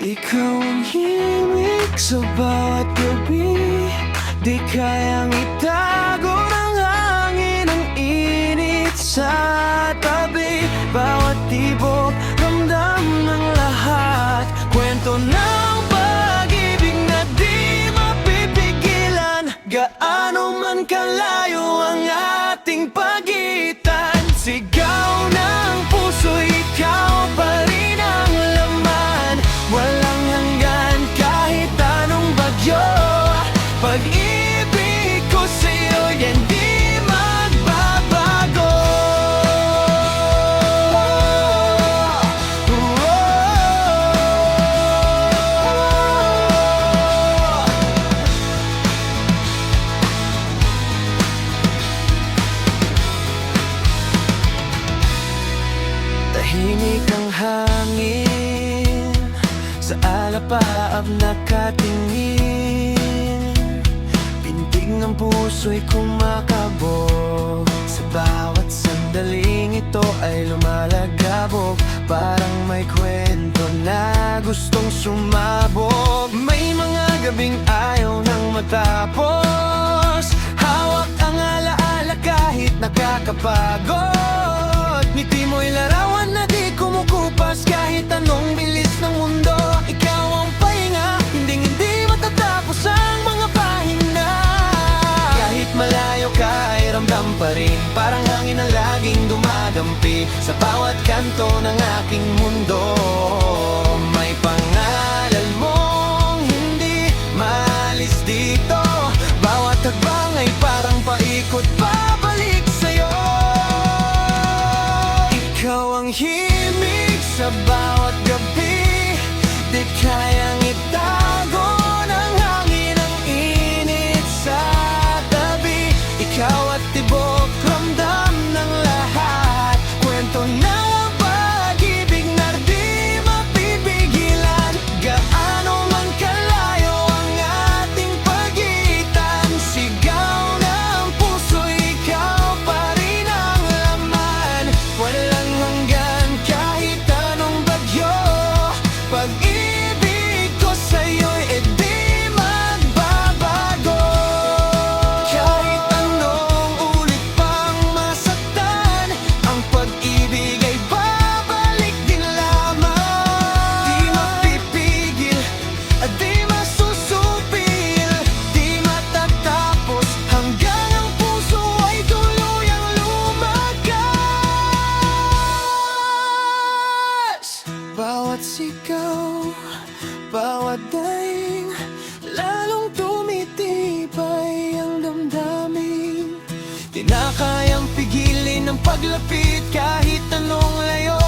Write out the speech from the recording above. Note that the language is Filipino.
Ikaw ang himig sa bawat gabi, di kayang itago ng hangin ang init sa tabi. Bawat tibok, ramdam ng lahat, kwento ng pag-ibig na di mapipigilan. Gaano man kalayo ang ating pagitan, sigaw ng puso, ikaw pa rin ang laman. Walang hanggan kahit anong bagyo, pag-ibig ko sa'yo yan di magbabago. Tahimik ang hangin, sa alapaap nakatingin. Pintig ng puso'y kumakabog, sa bawat sandaling ito ay lumalagabog. Parang may kwento na gustong sumabog. May mga gabing ayaw nang matapos, hawak ang alaala kahit nakakapagod. Ngiti mo'y larawan na di kumukupas kahit anong bilis ng mundo. Ikaw ang pahinga, hindi matatapos ang mga pahina. Kahit malayo ka ay ramdam pa rin, parang hangin na laging dumadampi sa bawat kanto ng aking mundo. May pangalan mong hindi maalis dito, bawat hagbang ay parang paikot pabalik sa'yo. Ikaw ang himig sa bawat gabi, di kayang itago ng hangin ang init sa tabi. Ikaw at tibok, ramdam ng lahat, kwento ng pag-ibig na di mapipigilan. Gaano man kalayo ang ating pagitan, sigaw ng puso, ikaw pa rin ang laman. Walang hanggan kahit anong bagyo, pag-ibig ko sa'yo'y di magbabago. Kahit anong ulit pang masaktan, ang pag-ibig ay babalik din lamang. Di mapipigil at di masusupil, di matatapos hanggang ang puso ay tuluyang lumagas. Bawat sigaw, bawat daing, lalong tumitibay ang damdamin. Di na kayang pigilin ang paglapit kahit anong layo.